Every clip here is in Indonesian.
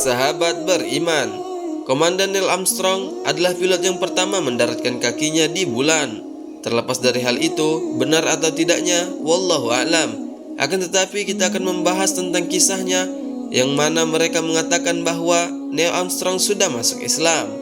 Sahabat beriman, Komandan Neil Armstrong adalah pilot yang pertama mendaratkan kakinya di bulan. Terlepas dari hal itu, benar atau tidaknya, wallahu a'lam. Akan tetapi kita akan membahas tentang kisahnya, yang mana mereka mengatakan bahwa Neil Armstrong sudah masuk Islam.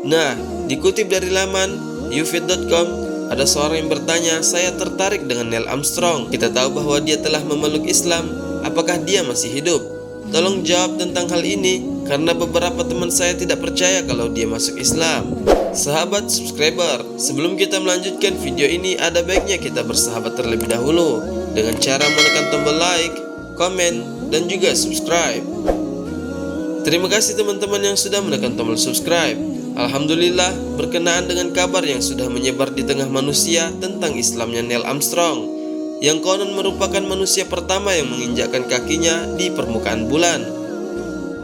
Nah, dikutip dari laman ufit.com, ada seorang yang bertanya, saya tertarik dengan Neil Armstrong. Kita tahu bahwa dia telah memeluk Islam. Apakah dia masih hidup? Tolong jawab tentang hal ini, karena beberapa teman saya tidak percaya kalau dia masuk Islam. Sahabat subscriber, sebelum kita melanjutkan video ini, ada baiknya kita bersahabat terlebih dahulu dengan cara menekan tombol like, komen, dan juga subscribe. Terima kasih teman-teman yang sudah menekan tombol subscribe. Alhamdulillah, berkenaan dengan kabar yang sudah menyebar di tengah manusia tentang Islamnya Neil Armstrong, yang konon merupakan manusia pertama yang menginjakkan kakinya di permukaan bulan.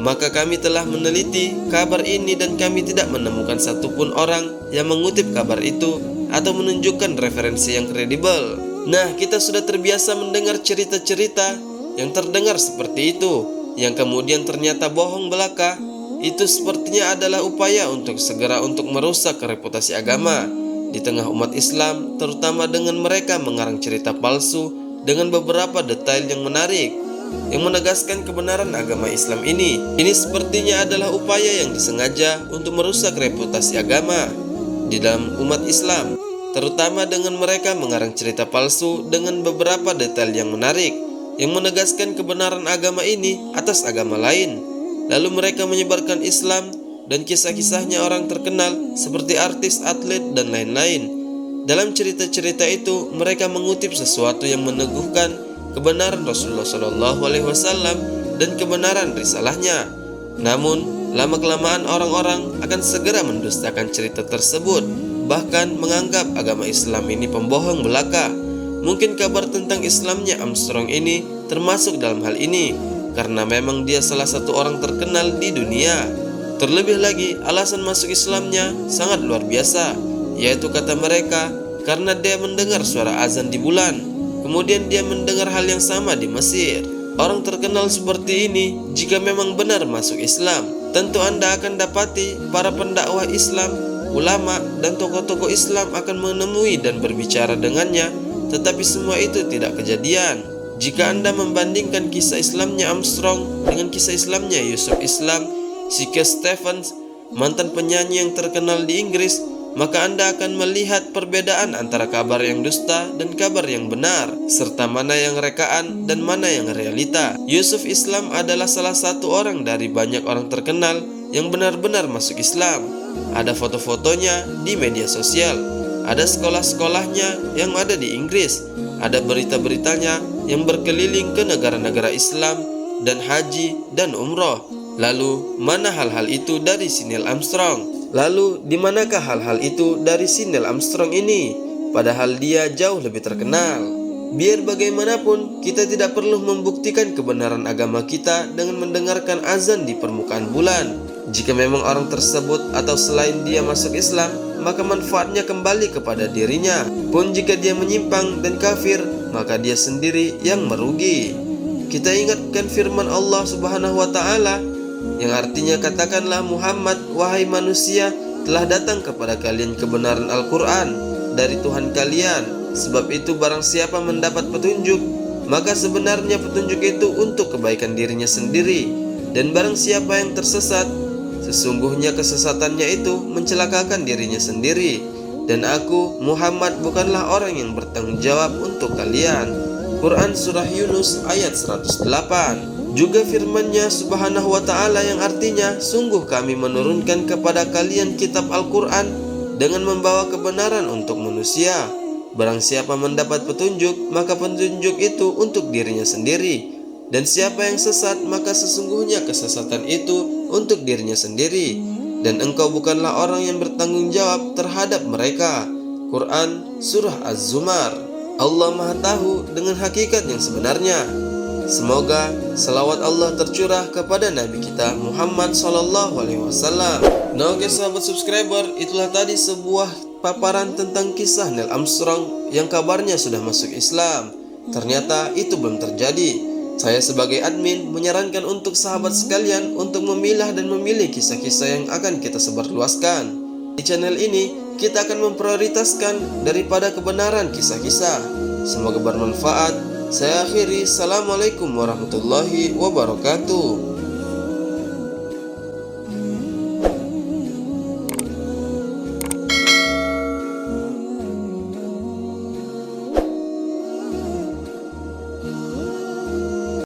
Maka kami telah meneliti kabar ini dan kami tidak menemukan satupun orang yang mengutip kabar itu atau menunjukkan referensi yang kredibel. Nah, kita sudah terbiasa mendengar cerita-cerita yang terdengar seperti itu, yang kemudian ternyata bohong belaka. Itu sepertinya adalah upaya untuk segera merusak reputasi agama di tengah umat Islam, terutama dengan mereka mengarang cerita palsu dengan beberapa detail yang menarik, yang menegaskan kebenaran agama Islam ini. Ini sepertinya adalah upaya yang disengaja untuk merusak reputasi agama di dalam umat Islam, terutama dengan mereka mengarang cerita palsu dengan beberapa detail yang menarik, yang menegaskan kebenaran agama ini atas agama lain. Lalu mereka menyebarkan Islam dan kisah-kisahnya orang terkenal seperti artis, atlet, dan lain-lain. Dalam cerita-cerita itu, mereka mengutip sesuatu yang meneguhkan kebenaran Rasulullah SAW dan kebenaran risalahnya. Namun, lama-kelamaan orang-orang akan segera mendustakan cerita tersebut, bahkan menganggap agama Islam ini pembohong belaka. Mungkin kabar tentang Islamnya Armstrong ini termasuk dalam hal ini, karena memang dia salah satu orang terkenal di dunia. Terlebih lagi, alasan masuk Islamnya sangat luar biasa, yaitu kata mereka karena dia mendengar suara azan di bulan. Kemudian dia mendengar hal yang sama di Mesir. Orang terkenal seperti ini, jika memang benar masuk Islam, tentu Anda akan dapati para pendakwah Islam, ulama, dan tokoh-tokoh Islam akan menemui dan berbicara dengannya. Tetapi semua itu tidak kejadian. Jika Anda membandingkan kisah Islamnya Armstrong dengan kisah Islamnya Yusuf Islam, Cat Stevens, mantan penyanyi yang terkenal di Inggris, maka Anda akan melihat perbedaan antara kabar yang dusta dan kabar yang benar, serta mana yang rekaan dan mana yang realita. Yusuf Islam adalah salah satu orang dari banyak orang terkenal yang benar-benar masuk Islam. Ada foto-fotonya di media sosial, ada sekolah-sekolahnya yang ada di Inggris, ada berita-beritanya yang berkeliling ke negara-negara Islam dan haji dan umroh. Lalu, mana hal-hal itu dari si Neil Armstrong? Lalu, di manakah hal-hal itu dari si Neil Armstrong ini? Padahal dia jauh lebih terkenal. Biar bagaimanapun, kita tidak perlu membuktikan kebenaran agama kita dengan mendengarkan azan di permukaan bulan. Jika memang orang tersebut atau selain dia masuk Islam, maka manfaatnya kembali kepada dirinya. Pun jika dia menyimpang dan kafir, maka dia sendiri yang merugi. Kita ingatkan firman Allah Subhanahu wa Ta'ala, yang artinya, katakanlah Muhammad, wahai manusia, telah datang kepada kalian kebenaran Al-Quran dari Tuhan kalian. Sebab itu barang siapa mendapat petunjuk, maka sebenarnya petunjuk itu untuk kebaikan dirinya sendiri. Dan barang siapa yang tersesat, sesungguhnya kesesatannya itu mencelakakan dirinya sendiri. Dan aku, Muhammad, bukanlah orang yang bertanggung jawab untuk kalian. Quran Surah Yunus ayat 108. Juga firman-Nya Subhanahu wa Ta'ala yang artinya, sungguh kami menurunkan kepada kalian kitab Al-Quran dengan membawa kebenaran untuk manusia. Barang siapa mendapat petunjuk, maka petunjuk itu untuk dirinya sendiri. Dan siapa yang sesat, maka sesungguhnya kesesatan itu untuk dirinya sendiri. Dan engkau bukanlah orang yang bertanggung jawab terhadap mereka. Quran Surah Az-Zumar. Allah Maha Tahu dengan hakikat yang sebenarnya. Semoga salawat Allah tercurah kepada Nabi kita Muhammad SAW. Nah, oke sahabat subscriber, itulah tadi sebuah paparan tentang kisah Neil Armstrong yang kabarnya sudah masuk Islam. Ternyata itu belum terjadi. Saya sebagai admin menyarankan untuk sahabat sekalian untuk memilah dan memilih kisah-kisah yang akan kita sebarluaskan. Di channel ini, kita akan memprioritaskan daripada kebenaran kisah-kisah. Semoga bermanfaat. Saya akhiri, Assalamualaikum warahmatullahi wabarakatuh.